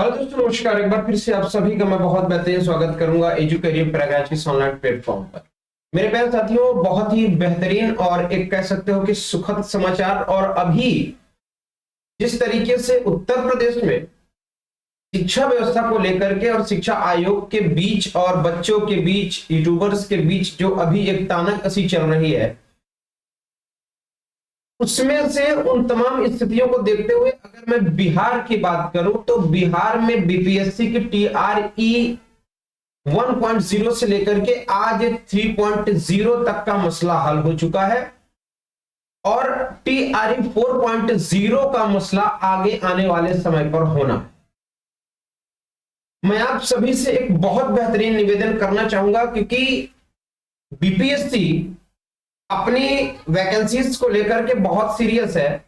Hello दोस्तों, नमस्कार। एक बार फिर से आप सभी का मैं बहुत बेहतरीन स्वागत करूंगा एजुकेरियर पैरागाइज की ऑनलाइन प्लेटफॉर्म पर। मेरे प्यारे साथियों, बहुत ही बेहतरीन और एक कह सकते हो कि सुखद समाचार। और अभी जिस तरीके से उत्तर प्रदेश में शिक्षा व्यवस्था को लेकर के और शिक्षा आयोग के बीच और बच्चों के बीच, यूट्यूबर्स के बीच जो अभी एक तानाकसी चल रही है, उसमें से उन तमाम स्थितियों को देखते हुए अगर मैं बिहार की बात करूं तो बिहार में बीपीएससी की टीआरई 1.0 से लेकर के आज 3.0 तक का मसला हल हो चुका है और टीआरई 4.0 का मसला आगे आने वाले समय पर होना है। मैं आप सभी से एक बहुत बेहतरीन निवेदन करना चाहूंगा, क्योंकि बीपीएससी अपनी वैकेंसीज को लेकर के बहुत सीरियस है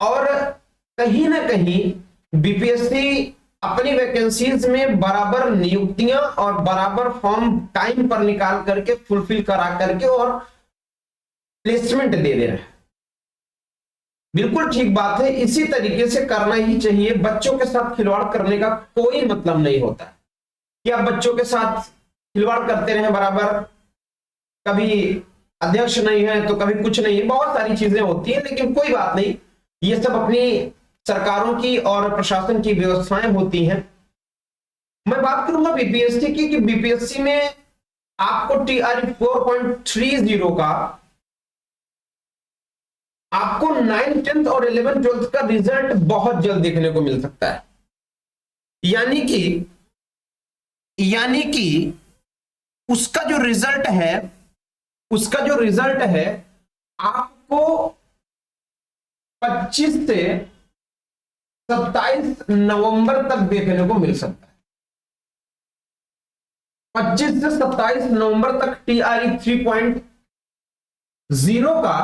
और कहीं ना कहीं बीपीएससी अपनी वैकेंसीज में बराबर नियुक्तियां और बराबर फॉर्म टाइम पर निकाल करके फुलफिल करा करके और प्लेसमेंट दे रहा है। बिल्कुल ठीक बात है, इसी तरीके से करना ही चाहिए। बच्चों के साथ खिलवाड़ करने का कोई मतलब नहीं होता कि आप बच्चों के साथ खिलवाड़ करते रहे बराबर। कभी अध्यक्ष नहीं है तो कभी कुछ नहीं है, बहुत सारी चीजें होती हैं, लेकिन कोई बात नहीं, ये सब अपनी सरकारों की और प्रशासन की व्यवस्थाएं होती हैं। मैं बात करूंगा बीपीएससी की कि बीपीएससी में आपको टीआरई 4.30 का आपको 9th 10th और 11th 12th का रिजल्ट बहुत जल्द देखने को मिल सकता है। यानी कि उसका जो रिजल्ट है आपको 25 से 27 नवंबर तक देखने को मिल सकता है। 25 से 27 नवंबर तक टीआरई 3.0 का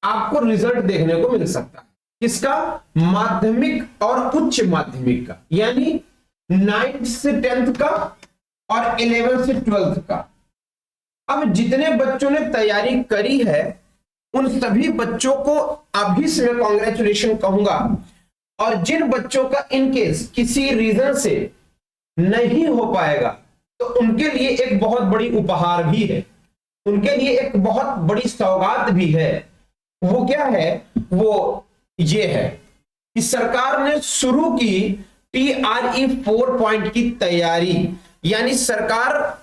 आपको रिजल्ट देखने को मिल सकता है। इसका माध्यमिक और उच्च माध्यमिक का, यानी 9th से 10th का और 11th से 12th का। अब जितने बच्चों ने तैयारी करी है उन सभी बच्चों को अभी से मैं कॉन्ग्रेचुलेशन कहूंगा, और जिन बच्चों का इनकेस किसी रीजन से नहीं हो पाएगा तो उनके लिए एक बहुत बड़ी उपहार भी है, उनके लिए एक बहुत बड़ी सौगात भी है। वो क्या है? वो ये है कि सरकार ने शुरू की टीआरई 4 की तैयारी, यानी सरकार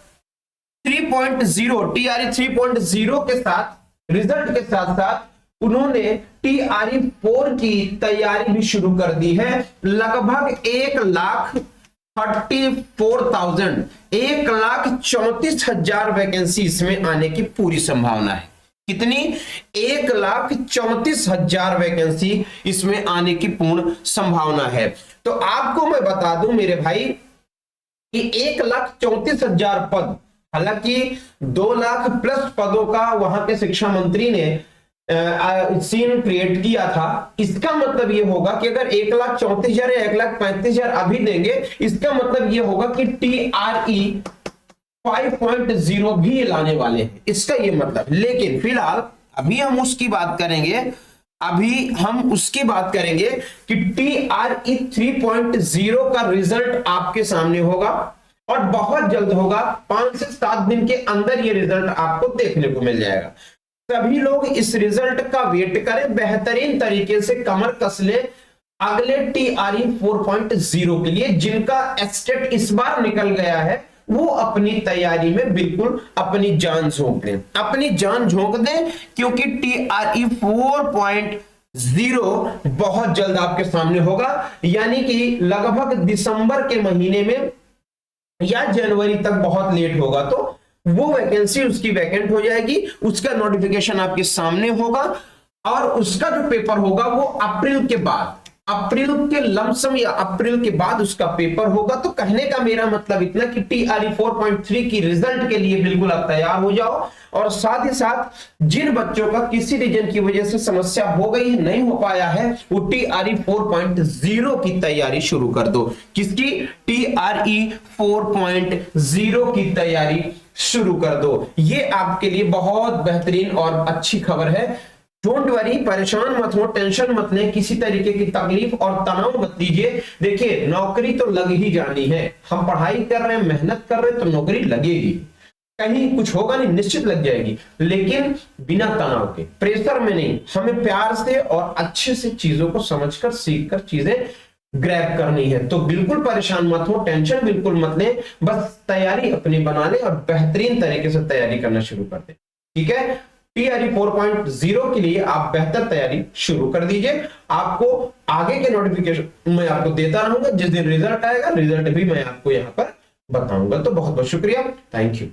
3.0 टीआरई 3.0 के साथ रिजल्ट के साथ साथ उन्होंने टीआरई 4 की तैयारी भी शुरू कर दी है। लगभग 1,34,000 वैकेंसी इसमें आने की पूरी संभावना है। कितनी? 1,34,000 वैकेंसी इसमें आने की पूर्ण संभावना है। तो आपको मैं बता दूं मेरे भाई कि 1,34,000 पद, हालांकि 2 लाख प्लस पदों का वहां के शिक्षा मंत्री ने सीन क्रिएट किया था। इसका मतलब यह होगा कि अगर 1,34,000 या 1,35,000 अभी देंगे, इसका मतलब यह होगा कि टीआरई 5.0 भी लाने वाले हैं, इसका ये मतलब। लेकिन फिलहाल अभी हम उसकी बात करेंगे कि टीआरई 3.0 का रिजल्ट आपके सामने होगा और बहुत जल्द होगा। 5 से 7 दिन के अंदर ये रिजल्ट आपको देखने को मिल जाएगा। सभी लोग इस रिजल्ट का वेट करें, बेहतरीन तरीके से कमर कस ले अगले टीआरई 4.0 के लिए। जिनका एस्टेट इस बार निकल गया है वो अपनी तैयारी में बिल्कुल अपनी जान झोंक दें, क्योंकि टीआरई 4.0 बहुत जल्द आपके सामने होगा। यानी कि लगभग दिसंबर के महीने में या जनवरी तक, बहुत लेट होगा तो वो वैकेंसी उसकी वैकेंट हो जाएगी, उसका नोटिफिकेशन आपके सामने होगा और उसका जो पेपर होगा वो अप्रैल के लमसम या अप्रैल के बाद उसका पेपर होगा। तो कहने का मेरा मतलब इतना कि टीआरई 4.3 की रिजल्ट के लिए बिल्कुल आप तैयार हो जाओ, और साथ ही साथ जिन बच्चों का किसी रीजन की वजह से समस्या हो गई है, नहीं हो पाया है, वो टीआरई 4.0 की तैयारी शुरू कर दो। किसकी? टीआरई 4.0 की तैयारी शुरू कर दो। ये आपके लिए बहुत बेहतरीन और अच्छी खबर है। डोंट वरी, परेशान मत हो, टेंशन मत लें, किसी तरीके की तकलीफ और तनाव मत लीजिए। देखिए नौकरी तो लग ही जानी है, हम पढ़ाई कर रहे हैं, मेहनत कर रहे हैं, तो नौकरी लगेगी, कहीं कुछ होगा नहीं, निश्चित लग जाएगी, लेकिन बिना तनाव के, प्रेशर में नहीं। हमें प्यार से और अच्छे से चीजों को समझकर, सीखकर चीजें ग्रैब करनी है। तो बिल्कुल परेशान मत हो, टेंशन बिल्कुल मत लें, बस तैयारी अपनी बना ले और बेहतरीन तरीके से तैयारी करना शुरू कर दें। ठीक है, टीआरई 4.0 के लिए आप बेहतर तैयारी शुरू कर दीजिए। आपको आगे के नोटिफिकेशन मैं आपको देता रहूंगा, जिस दिन रिजल्ट आएगा रिजल्ट भी मैं आपको यहां पर बताऊंगा। तो बहुत बहुत शुक्रिया, थैंक यू।